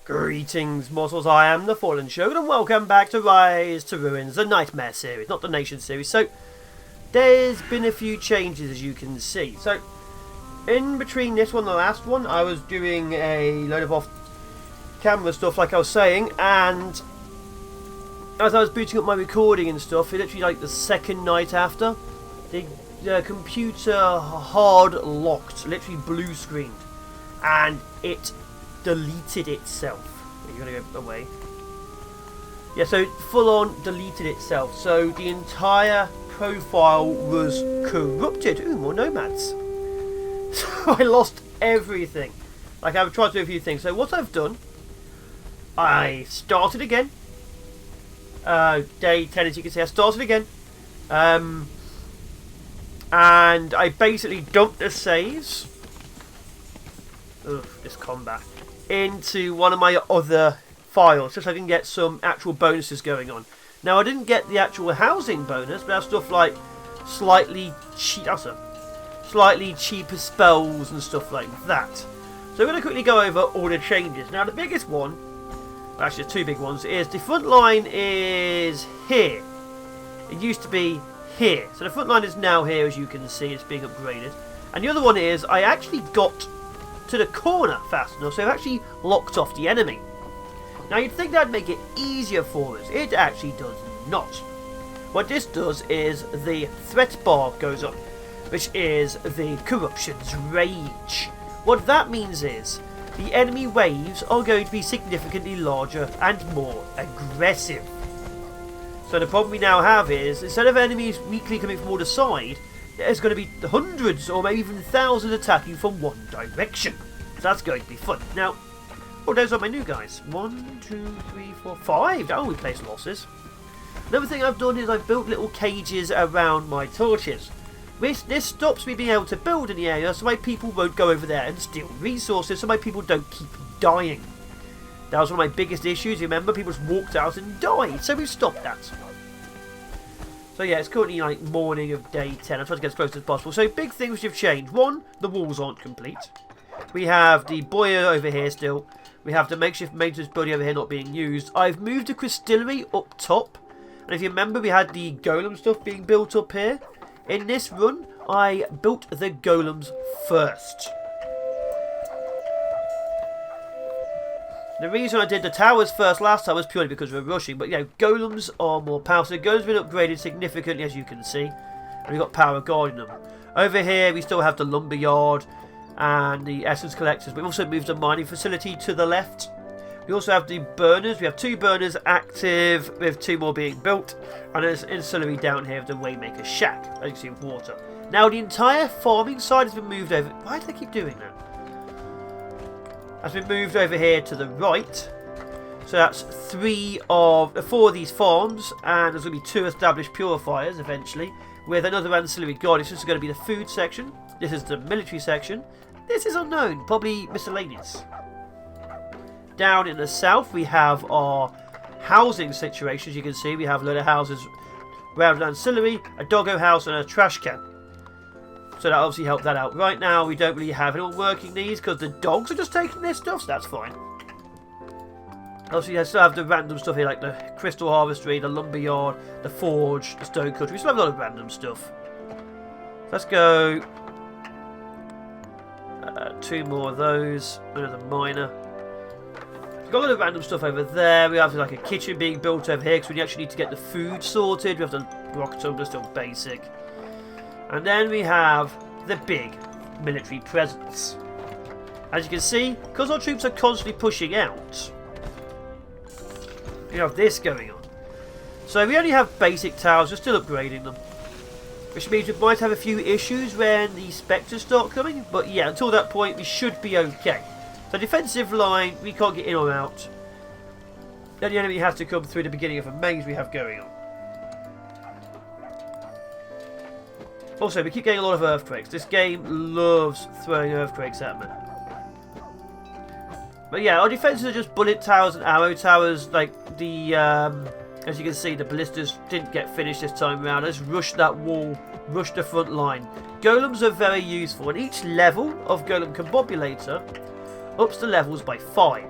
Greetings, mortals, I am the FallenShogun, and welcome back to Rise to Ruins, the Nightmare series, not the Nation series. So, there's been a few changes, as you can see. So, in between this one and the last one, I was doing a load of off-camera stuff, like I was saying, and as I was booting up my recording and stuff, it literally, like, the second night after, the computer hard locked, literally blue screened, and it deleted itself. You're gonna go away. Yeah, so full on deleted itself. So the entire profile was corrupted. Ooh, more nomads. So I lost everything. Like, I've tried to do a few things. So what I've done, I started again. Day 10, as you can see, I started again. And I basically dumped the saves. Ugh, this combat. Into one of my other files, just so I can get some actual bonuses going on. Now, I didn't get the actual housing bonus, but I have stuff like slightly cheaper spells and stuff like that. So we're going to quickly go over all the changes. Now, the biggest one, well, actually there's two big ones, is the front line is here. It used to be here. So the front line is now here, as you can see. It's being upgraded. And the other one is, I actually got to the corner fast enough, so I've actually locked off the enemy. Now, you'd think that'd make it easier for us. It actually does not. What this does is the threat bar goes up, which is the corruption's rage. What that means is the enemy waves are going to be significantly larger and more aggressive. So the problem we now have is, instead of enemies weakly coming from all the side, there's going to be hundreds or maybe even thousands attacking from one direction. So that's going to be fun. Now, oh, those are my new guys. 1, 2, 3, 4, 5. Oh, we place losses. Another thing I've done is I've built little cages around my torches. This stops me being able to build in the area, so my people won't go over there and steal resources, so my people don't keep dying. That was one of my biggest issues. Remember, people just walked out and died, so we've stopped that. So yeah, it's currently like morning of day 10. I'm trying to get as close as possible. So big things which have changed. One, the walls aren't complete. We have the boiler over here still. We have the makeshift maintenance building over here not being used. I've moved the crystillery up top. And if you remember, we had the golem stuff being built up here. In this run, I built the golems first. The reason I did the towers first last time was purely because we were rushing. But, you know, golems are more powerful. So golems have been upgraded significantly, as you can see. And we've got power guarding them. Over here, we still have the lumber yard and the essence collectors. We've also moved the mining facility to the left. We also have the burners. We have 2 burners active, with 2 more being built. And there's an ancillary down here of the Waymaker Shack, as you can see, with water. Now, the entire farming side has been moved over. Why do they keep doing that? Has been moved over here to the right. So that's 4 of these farms, and there's going to be 2 established purifiers eventually, with another ancillary guard. This is going to be the food section. This is the military section. This is unknown, probably miscellaneous. Down in the south, we have our housing situation. As you can see, we have a load of houses around an ancillary, a doggo house, and a trash can. So that obviously helped that out. Right now, we don't really have anyone working these because the dogs are just taking their stuff, so that's fine. Obviously, I still have the random stuff here, like the crystal harvestry, the lumber yard, the forge, the stone cutter. We still have a lot of random stuff. Let's go 2 more of those. Another miner. We've got a lot of random stuff over there. We have like a kitchen being built over here because we actually need to get the food sorted. We have the rock tumbler, still basic. And then we have the big military presence. As you can see, because our troops are constantly pushing out, we have this going on. So we only have basic towers, we're still upgrading them. Which means we might have a few issues when the spectres start coming. But yeah, until that point, we should be okay. So defensive line, we can't get in or out. Then the enemy has to come through the beginning of a maze we have going on. Also, we keep getting a lot of earthquakes. This game loves throwing earthquakes at me. But yeah, our defences are just bullet towers and arrow towers. Like the, as you can see, the ballistas didn't get finished this time around. Let's rush that wall, rush the front line. Golems are very useful, and each level of golem combobulator ups the levels by 5.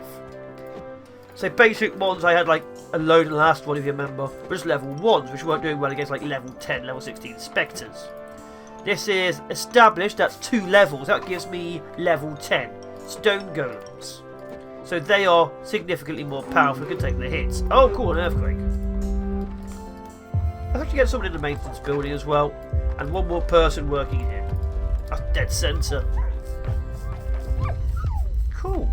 So basic ones, I had like a load in the last one, if you remember. But just level 1s, which weren't doing well against like level 10, level 16 Spectres. This is established, that's 2 levels. That gives me level 10 Stone Golems. So they are significantly more powerful and can take the hits. Oh, cool, an Earthquake. Let's actually get someone in the maintenance building as well. And one more person working here. That's dead centre. Cool.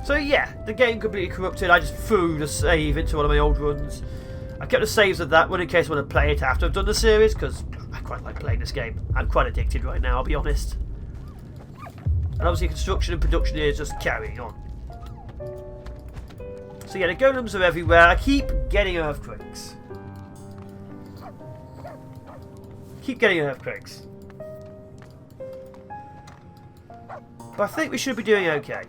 So yeah, the game completely corrupted. I just threw the save into one of my old runs. I kept the saves of that one in case I want to play it after I've done the series, because I quite like playing this game. I'm quite addicted right now, I'll be honest. And obviously construction and production is just carrying on. So yeah, the golems are everywhere. I keep getting earthquakes. Keep getting earthquakes. But I think we should be doing okay.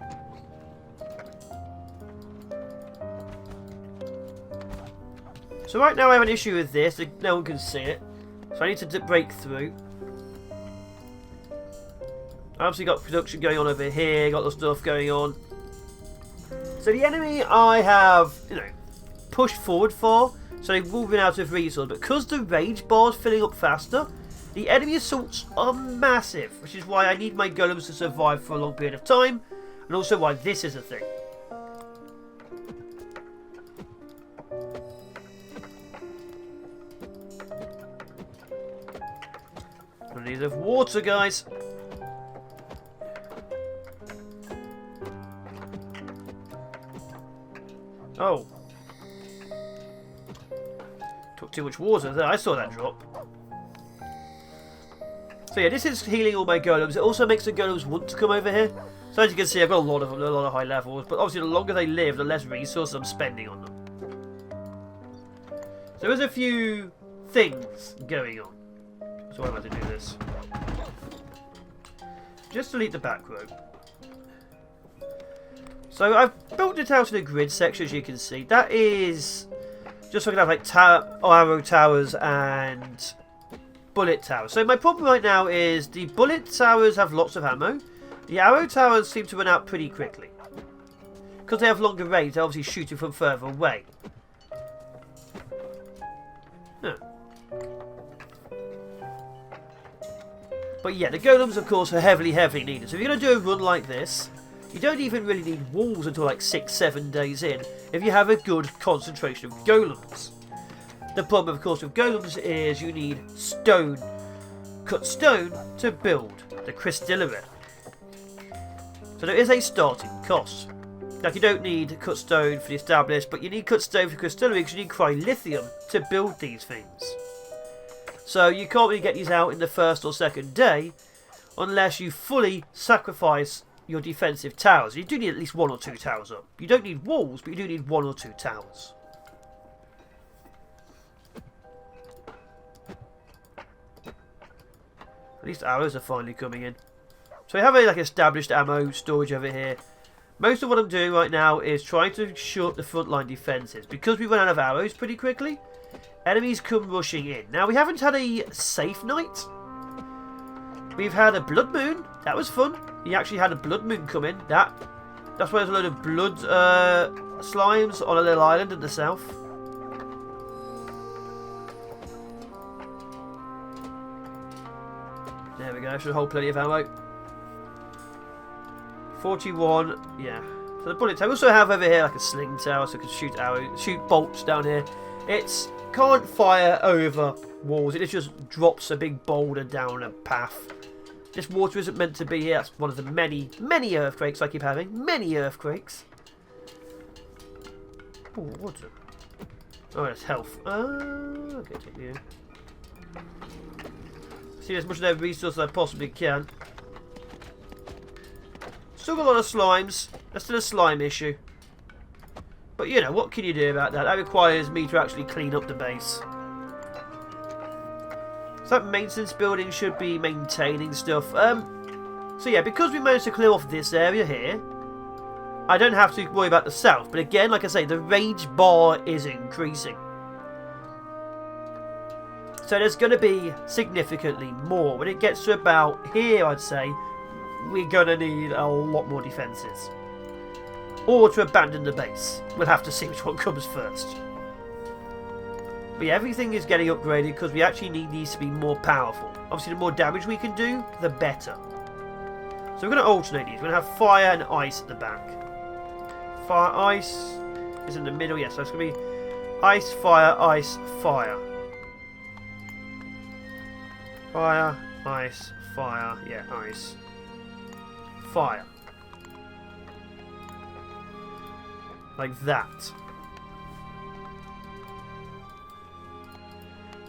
So right now I have an issue with this, no one can see it. So I need to break through. I obviously got production going on over here, got the stuff going on. So the enemy I have, pushed forward for, so they will run out of resources. But because the rage bar is filling up faster, the enemy assaults are massive, which is why I need my golems to survive for a long period of time, and also why this is a thing. I need of water, guys. Oh. Took too much water there. I saw that drop. So yeah, this is healing all my golems. It also makes the golems want to come over here. So as you can see, I've got a lot of them, a lot of high levels. But obviously, the longer they live, the less resources I'm spending on them. So there's a few things going on. So I'm about to do this. Just delete the back row. So I've built it out in a grid section, as you can see. That is just so I can have like arrow towers and bullet towers. So my problem right now is the bullet towers have lots of ammo. The arrow towers seem to run out pretty quickly. Because they have longer range, they're obviously shooting from further away. Huh. But yeah, the golems, of course, are heavily needed. So if you're going to do a run like this, you don't even really need walls until like 6-7 days in if you have a good concentration of golems. The problem, of course, with golems is you need stone, cut stone, to build the crystallary. So there is a starting cost. Like, you don't need cut stone for the established, but you need cut stone for crystallary because you need cryolithium to build these things. So you can't really get these out in the first or second day unless you fully sacrifice your defensive towers. You do need at least 1 or 2 towers up. You don't need walls, but you do need 1 or 2 towers. At least arrows are finally coming in. So we have a established ammo storage over here. Most of what I'm doing right now is trying to shut the frontline defences. Because we run out of arrows pretty quickly, enemies come rushing in. Now, we haven't had a safe night. We've had a blood moon. That was fun. We actually had a blood moon come in. That's why there's a load of blood slimes on a little island in the south. There we go. Should hold plenty of ammo. 41. Yeah. So the bullet tower. We also have over here like a sling tower, so it can shoot bolts down here. It can't fire over walls. It just drops a big boulder down a path. This water isn't meant to be here. That's one of the many earthquakes I keep having. Many earthquakes. Oh, water. Oh, that's health. Okay, take you. See as much of their resources as I possibly can. Still got a lot of slimes. That's still a slime issue. But you know, what can you do about that? That requires me to actually clean up the base. So that maintenance building should be maintaining stuff. So yeah, because we managed to clear off this area here, I don't have to worry about the south. But again, like I say, the rage bar is increasing. So there's going to be significantly more. When it gets to about here, I'd say, we're going to need a lot more defences. Or to abandon the base. We'll have to see which one comes first. But yeah, everything is getting upgraded because we actually need these to be more powerful. Obviously, the more damage we can do, the better. So we're going to alternate these. We're going to have fire and ice at the back. Fire, ice is in the middle. Yes, so it's going to be ice, fire, ice, fire. Fire, ice, fire. Yeah, ice. Fire. Like that.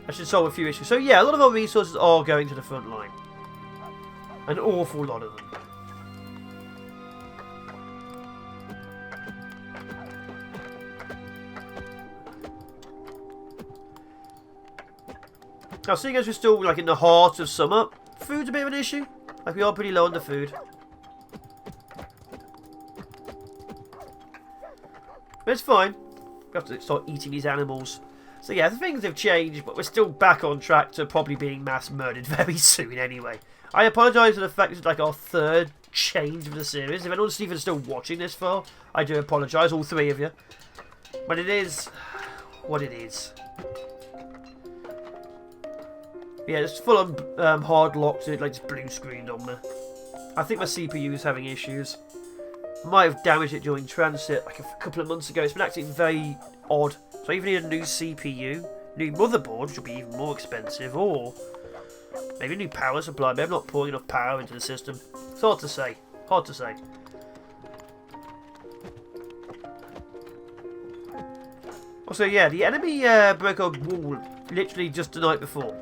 That should solve a few issues. So yeah, a lot of our resources are going to the front line. An awful lot of them. Now, seeing as we're still like in the heart of summer, food's a bit of an issue. Like, we are pretty low on the food. But it's fine. We have to start eating these animals. So yeah, the things have changed, but we're still back on track to probably being mass murdered very soon anyway. I apologise for the fact it's like our third change of the series. If anyone's even still watching this far, I do apologise, all three of you. But it is what it is. Yeah, it's full on hard locked, so it like just blue screened on me. I think my CPU is having issues. I might have damaged it during transit like a couple of months ago. It's been acting very odd. So I either need a new CPU, new motherboard, which will be even more expensive, or maybe a new power supply. Maybe I'm not pouring enough power into the system. It's hard to say. Hard to say. Also, yeah, the enemy broke a wall literally just the night before.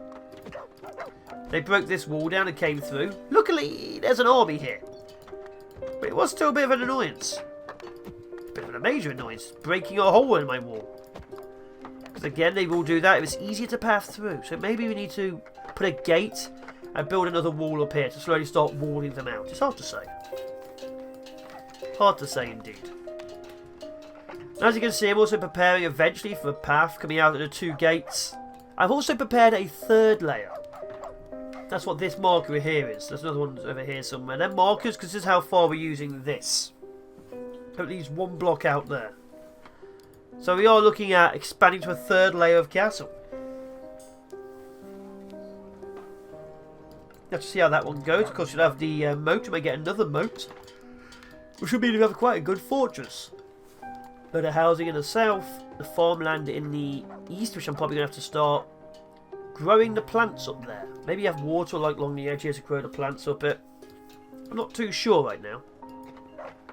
They broke this wall down and came through. Luckily, there's an army here. But it was still a bit of an annoyance. A bit of a major annoyance. Breaking a hole in my wall. Because again, they will do that if it's easier to pass through. So maybe we need to put a gate and build another wall up here to slowly start walling them out. It's hard to say. Hard to say indeed. As you can see, I'm also preparing eventually for a path coming out of the two gates. I've also prepared a third layer. That's what this marker here is. There's another one over here somewhere. They're markers because this is how far we're using this. At least one block out there. So we are looking at expanding to a third layer of castle. Let's see how that one goes. Of course, you'll have the moat. You may get another moat, which will mean we have quite a good fortress. Load of housing in the south, the farmland in the east, which I'm probably going to have to start growing the plants up there. Maybe have water like along the edges to grow the plants up it. I'm not too sure right now.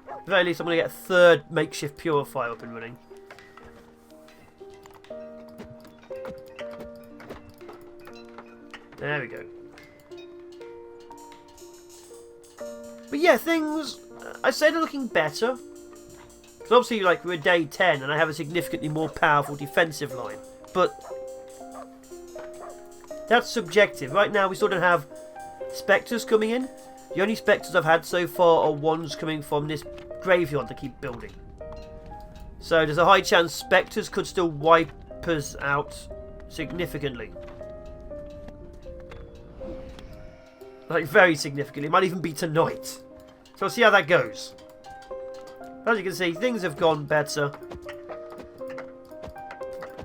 At the very least, I'm going to get a third makeshift purifier up and running. There we go. But yeah, things, I'd say they're looking better. Because obviously, like, we're day 10 and I have a significantly more powerful defensive line. But that's subjective. Right now, we still don't have spectres coming in. The only spectres I've had so far are ones coming from this graveyard to keep building. So there's a high chance spectres could still wipe us out significantly. Like, very significantly. It might even be tonight. So we'll see how that goes. As you can see, things have gone better.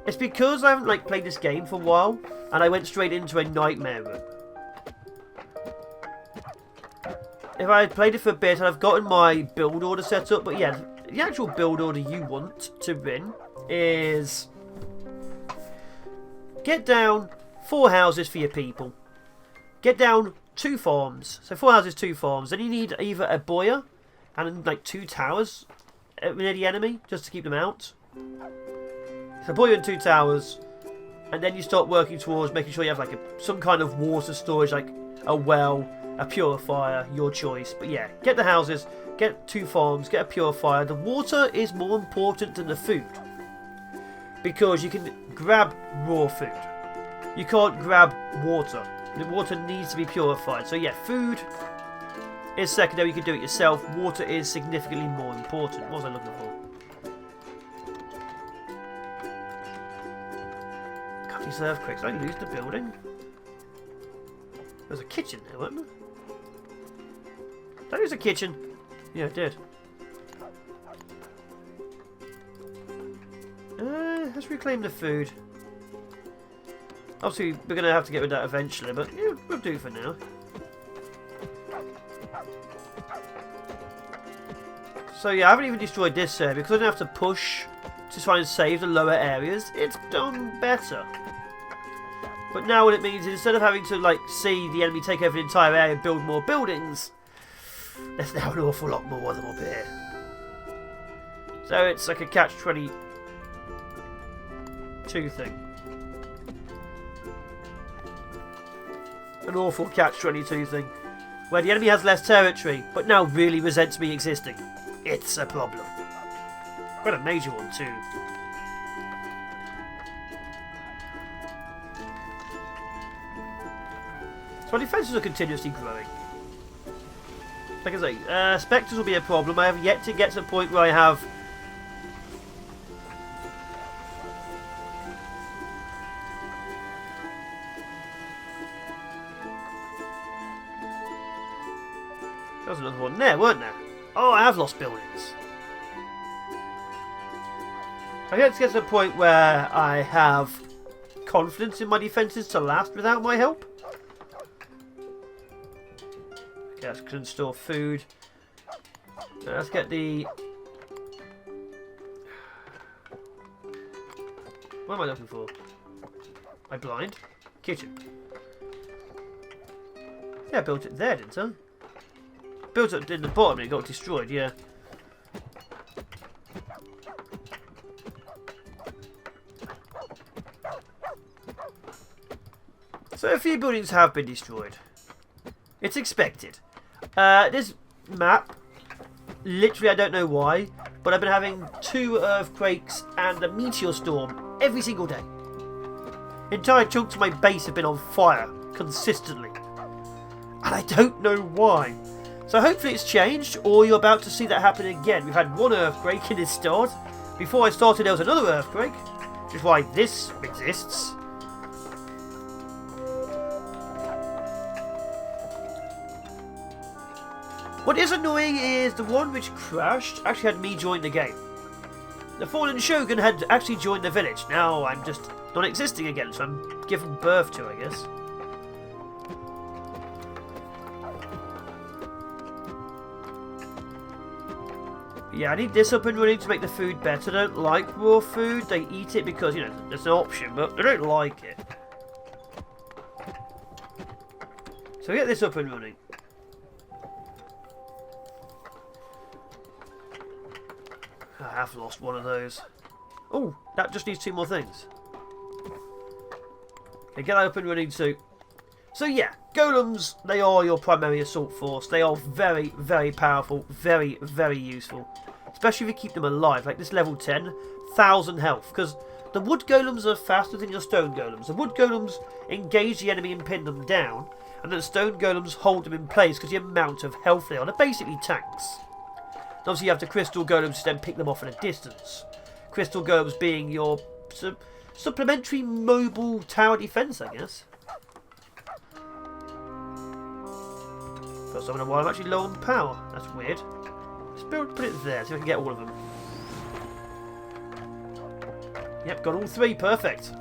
It's because I haven't like played this game for a while, and I went straight into a nightmare room. If I had played it for a bit, I'd have gotten my build order set up. But yeah, the actual build order you want to win is get down 4 houses for your people. Get down 2 farms. So 4 houses, 2 farms. Then you need either a boyer and like 2 towers near the enemy just to keep them out. So boyer and 2 towers, and then you start working towards making sure you have like some kind of water storage, like a well, a purifier, your choice. But yeah, get the houses, get 2 farms, get a purifier. The water is more important than the food because you can grab raw food. You can't grab water. The water needs to be purified. So yeah, food is secondary. You can do it yourself. Water is significantly more important. What was I looking for? God, these earthquakes. Did I lose the building? There's a kitchen there, wasn't there? That is a kitchen. Yeah, it did. Let's reclaim the food. Obviously, we're going to have to get rid of that eventually, but yeah, we'll do for now. So yeah, I haven't even destroyed this area because I don't have to push to try and save the lower areas. It's done better. But now what it means is instead of having to like see the enemy take over the entire area and build more buildings, there's now an awful lot more of them up here. So it's like a catch-22 thing. An awful catch-22 thing. Where the enemy has less territory, but now really resents me existing. It's a problem. Quite a major one too. So my defences are continuously growing. Like I say, Spectres will be a problem. I have yet to get to the point where I have... There was another one there, weren't there? Oh, I have lost buildings. I've yet to get to the point where I have confidence in my defences to last without my help. Okay, let's can store food. Now let's get the... What am I looking for? Am I blind? Kitchen. Yeah, I built it there, didn't I? Built it in the bottom and it got destroyed, yeah. So a few buildings have been destroyed. It's expected. This map, literally I don't know why, but I've been having 2 earthquakes and a meteor storm every single day. Entire chunks of my base have been on fire, consistently. And I don't know why. So hopefully it's changed, or you're about to see that happen again. We've had 1 earthquake in this start. Before I started there was another earthquake, which is why this exists. What is annoying is the one which crashed actually had me join the game. The FallenShogun had actually joined the village. Now I'm just non-existing again, so I'm given birth to, I guess. Yeah, I need this up and running to make the food better. I don't like raw food. They eat it because, you know, there's an option, but they don't like it. So we get this up and running. I have lost one of those. Oh, that just needs 2 more things. Okay, get that up and running too. So yeah, golems, they are your primary assault force. They are very, very powerful, very, very useful. Especially if you keep them alive, like this level 10, 1,000 health. Because the wood golems are faster than your stone golems. The wood golems engage the enemy and pin them down, and the stone golems hold them in place because the amount of health they are. They're basically tanks. And obviously you have the crystal golems to then pick them off at a distance. Crystal golems being your supplementary mobile tower defense, I guess. First time in a while I'm actually low on power. That's weird. Let's put it there so I can get all of them. Yep, got all 3. Perfect.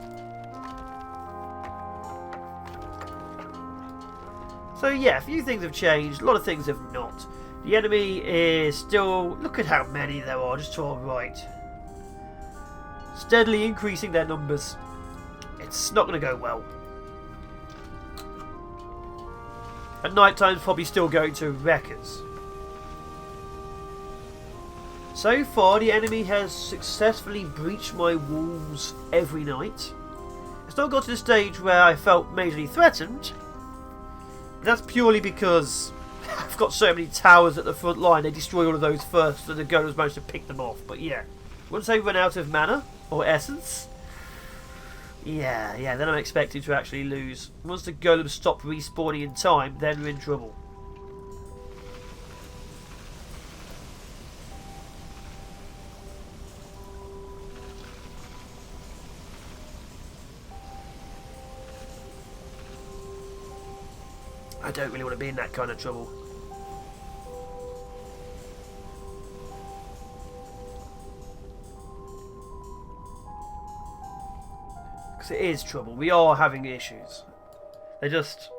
So yeah, a few things have changed. A lot of things have not. The enemy is still... Look at how many there are just to our right. Steadily increasing their numbers. It's not going to go well. At night time, it's probably still going to wreck us. So far, the enemy has successfully breached my walls every night. It's not got to the stage where I felt majorly threatened. That's purely because I've got so many towers at the front line, they destroy all of those first, and the golems managed to pick them off. But yeah, once they run out of mana, or essence, yeah, then I'm expected to actually lose. Once the golems stop respawning in time, then we're in trouble. I don't really want to be in that kind of trouble. Because it is trouble. We are having issues. They just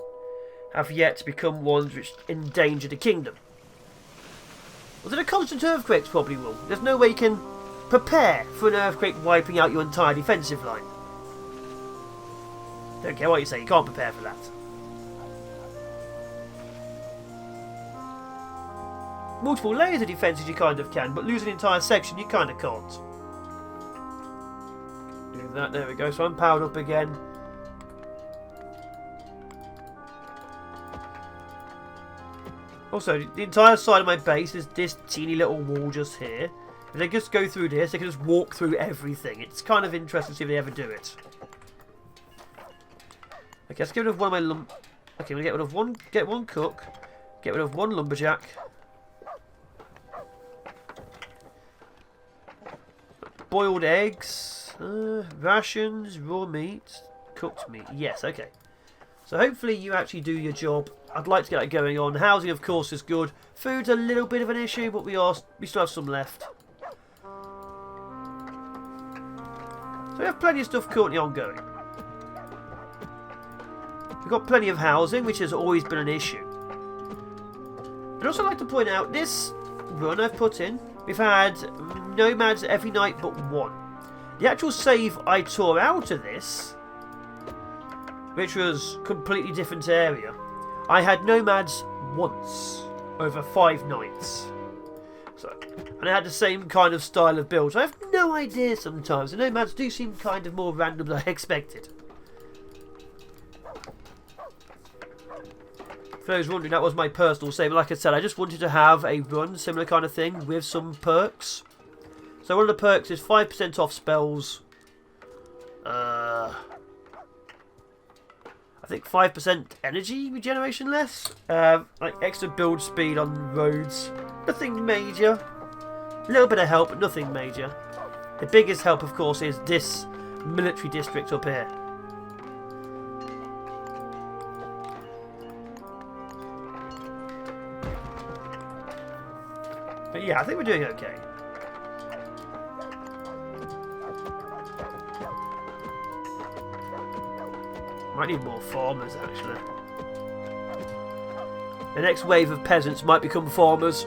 have yet to become ones which endanger the kingdom. Was it a constant earthquakes probably will? There's no way you can prepare for an earthquake wiping out your entire defensive line. Don't care what you say, you can't prepare for that. Multiple layers of defences you kind of can, but lose an entire section you kind of can't. Do that, there we go, so I'm powered up again. Also, the entire side of my base is this teeny little wall just here. If they just go through this, they can just walk through everything. It's kind of interesting to see if they ever do it. Okay, let's get rid of one of my okay, we'll get rid of one cook, get rid of one lumberjack. Boiled eggs, rations, raw meat, cooked meat. Yes, okay. So hopefully you actually do your job. I'd like to get that going on. Housing, of course, is good. Food's a little bit of an issue, but we still have some left. So we have plenty of stuff currently ongoing. We've got plenty of housing, which has always been an issue. I'd also like to point out, this run I've put in, we've had nomads every night but one. The actual save I tore out of this, which was a completely different area, I had nomads once over 5 nights. And I had the same kind of style of build. So I have no idea sometimes. The nomads do seem kind of more random than I expected. For those wondering, that was my personal save. Like I said, I just wanted to have a run, similar kind of thing, with some perks. So one of the perks is 5% off spells. I think 5% energy regeneration less. Like extra build speed on roads. Nothing major. A little bit of help, but nothing major. The biggest help, of course, is this military district up here. But yeah, I think we're doing okay. Might need more farmers, actually. The next wave of peasants might become farmers.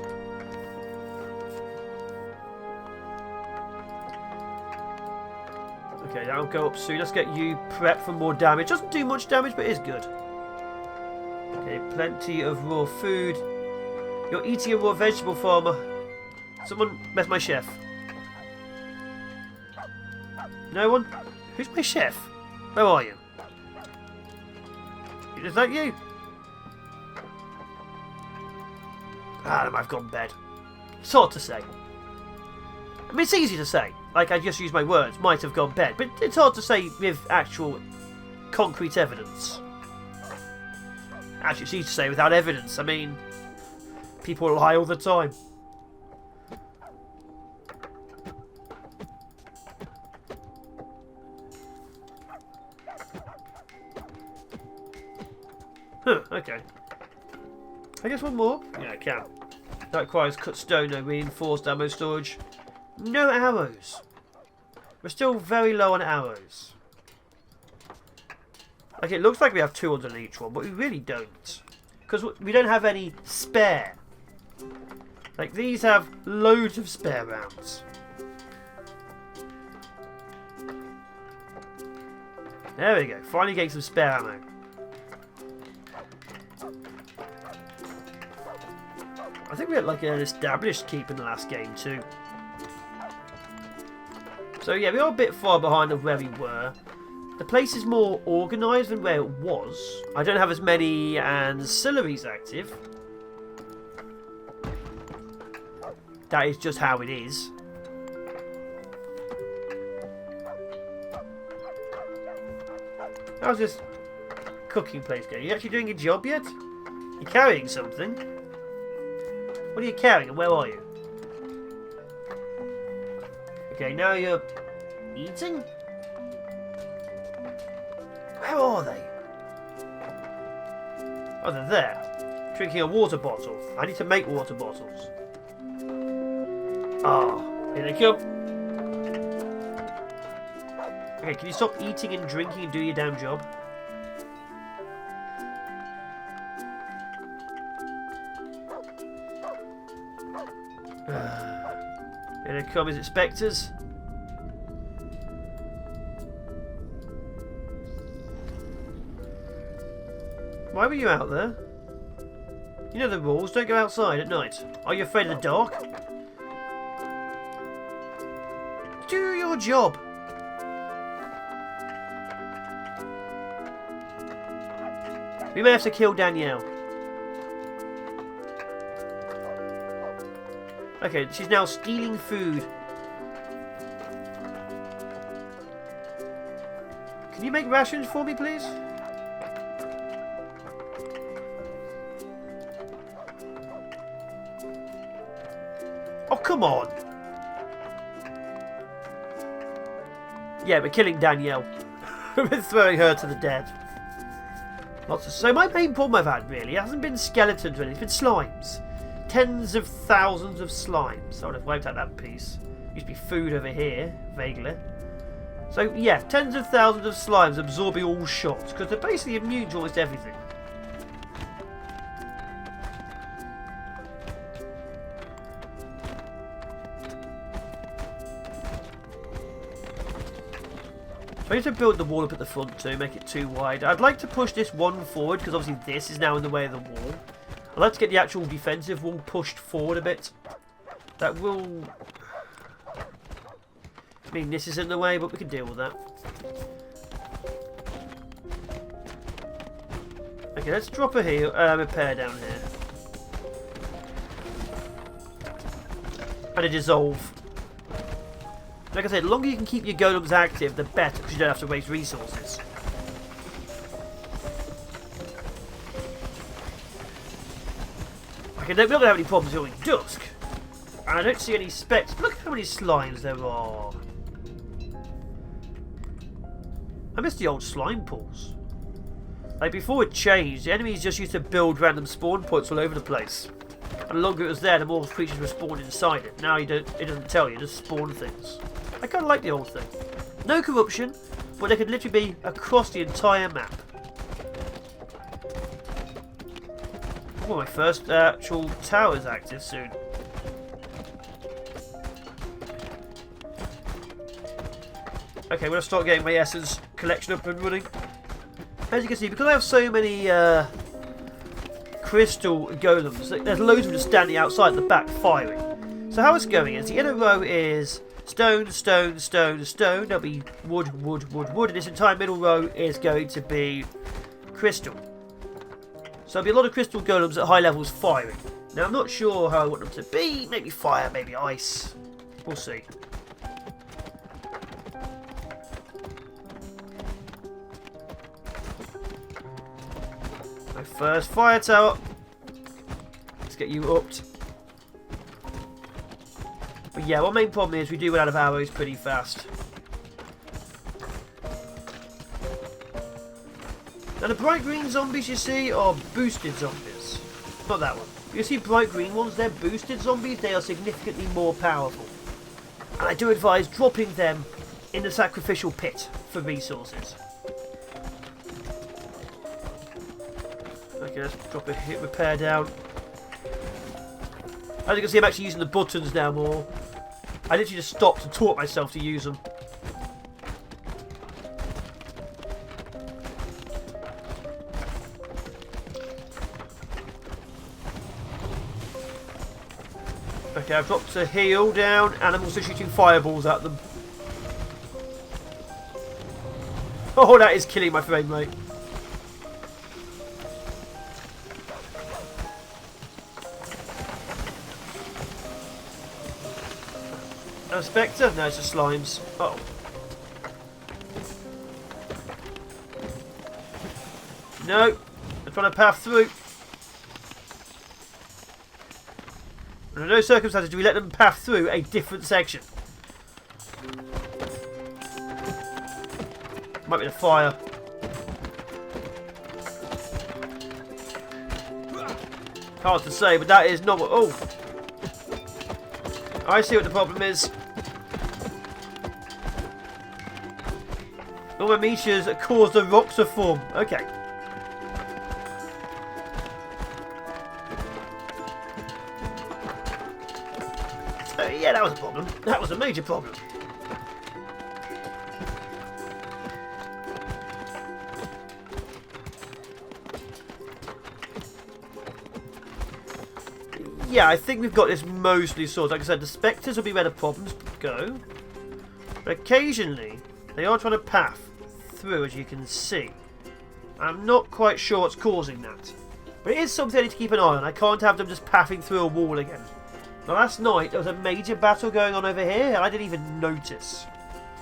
Okay, that'll go up soon. Let's get you prepped for more damage. Doesn't do much damage, but is good. Okay, plenty of raw food. You're eating a raw vegetable, farmer. Someone, where's my chef? No one? Who's my chef? Where are you? Is that you? Adam, I've gone bed. It's hard to say. I mean, it's easy to say. Like, I just use my words, might have gone bed. But it's hard to say with actual concrete evidence. Actually, it's easy to say without evidence. I mean, people lie all the time. Huh, okay. I guess one more? Yeah, I can. That requires cut stone, no reinforced ammo storage. No arrows. We're still very low on arrows. Like, it looks like we have 200 on each one, but we really don't. Because we don't have any spare. Like, these have loads of spare rounds. There we go. Finally getting some spare ammo. I think we had like an established keep in the last game too. So yeah, we are a bit far behind of where we were. The place is more organised than where it was. I don't have as many ancillaries active. That is just how it is. How's this cooking place going? Are you actually doing a job yet? You're carrying something? What are you carrying and where are you? Okay, now you're eating? Where are they? Oh, they're there. Drinking a water bottle. I need to make water bottles. Ah, here they come. Okay, can you stop eating and drinking and do your damn job? Here they come, is it spectres? Why were you out there? You know the rules, don't go outside at night. Are you afraid of the dark? Do your job. We may have to kill Danielle. Okay, she's now stealing food. Can you make rations for me, please? Oh, come on. Yeah, we're killing Danielle. We're throwing her to the dead. So my main problem I've had, really, hasn't been skeletons really, it's been slimes. Tens of thousands of slimes. I would have wiped out that piece. Used to be food over here, vaguely. So, yeah, tens of thousands of slimes absorbing all shots, because they're basically immune to almost everything. I need to build the wall up at the front too, make it too wide. I'd like to push this one forward, because obviously this is now in the way of the wall. I'd like to get the actual defensive wall pushed forward a bit. That will... I mean, this is in the way, but we can deal with that. Okay, let's drop a repair down here. And a dissolve. Like I said, the longer you can keep your golems active, the better, because you don't have to waste resources. Okay, we're not going to have any problems during dusk. And I don't see any spectres. Look how many slimes there are. I miss the old slime pools. Like, before it changed, the enemies just used to build random spawn points all over the place. And the longer it was there, the more creatures were spawned inside it. Now it doesn't tell you, just spawn things. I kind of like the old thing. No corruption, but they could literally be across the entire map. Oh, my first actual tower is active soon. Okay, I'm going to start getting my essence collection up and running. As you can see, because I have so many crystal golems, there's loads of them just standing outside the back firing. So how it's going is the inner row is stone, stone, stone, stone. There'll be wood, wood, wood, wood. And this entire middle row is going to be crystal. So there'll be a lot of crystal golems at high levels firing. Now I'm not sure how I want them to be. Maybe fire, maybe ice. We'll see. My first fire tower. Let's get you upped. But yeah, one main problem is we do run out of arrows pretty fast. Now the bright green zombies you see are boosted zombies. Not that one. You see bright green ones, they're boosted zombies. They are significantly more powerful. And I do advise dropping them in the sacrificial pit for resources. Okay, let's drop a hit repair down. As you can see, I'm actually using the buttons now more. I literally just stopped and taught myself to use them. Okay, I've dropped a heal down and I'm also shooting fireballs at them. Oh, that is killing my frame rate. A spectre? No, it's just slimes. Uh oh. No, they're trying to path through. Under no circumstances do we let them path through a different section. Might be the fire. Hard to say, but that is not what... Oh! I see what the problem is. All my meteors cause the rocks to form. Okay. So yeah, that was a problem. That was a major problem. Yeah, I think we've got this mostly sorted. Like I said, the spectres will be where the problems go. But occasionally, they are trying to path through, as you can see. I'm not quite sure what's causing that. But it is something I need to keep an eye on. I can't have them just pathing through a wall again. Now, last night, there was a major battle going on over here, and I didn't even notice.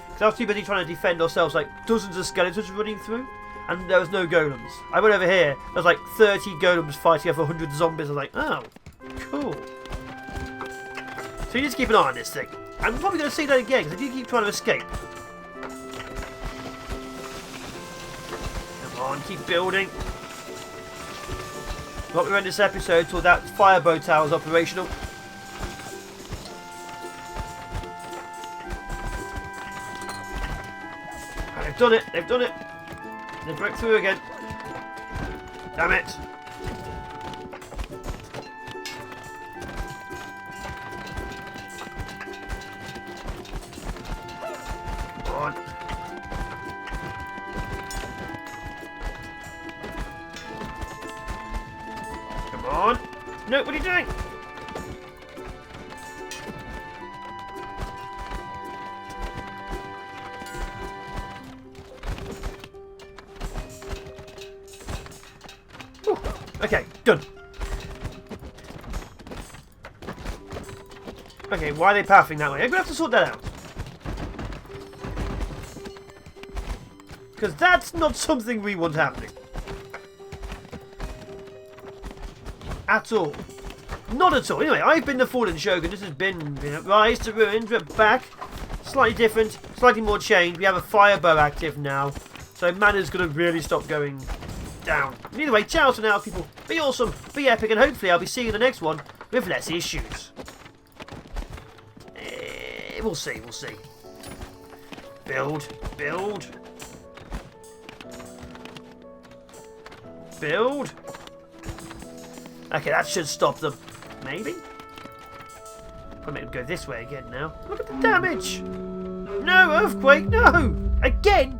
Because I was too busy trying to defend ourselves, like dozens of skeletons running through. And there was no golems. I went over here, there was like 30 golems fighting over 100 zombies. I was like, oh. Cool. So you need to keep an eye on this thing. I'm probably going to see that again because I do keep trying to escape. Come on, keep building. Not we end this episode till that firebow tower is operational. And they've done it. They've done it. They broke through again. Damn it. Come on. No, what are you doing? Whew. Okay, done. Okay, why are they pathing that way? I'm going to have to sort that out. Because that's not something we want happening. At all. Not at all. Anyway, I've been the FallenShogun. This has been Rise to Ruin. We're back. Slightly different. Slightly more changed. We have a firebow active now. So mana's going to really stop going down. Anyway, ciao for now, people. Be awesome. Be epic. And hopefully I'll be seeing you in the next one with less issues. We'll see. We'll see. Build. Build. Build. Okay, that should stop them. Maybe? Probably make them go this way again now. Look at the damage! No, earthquake, no! Again?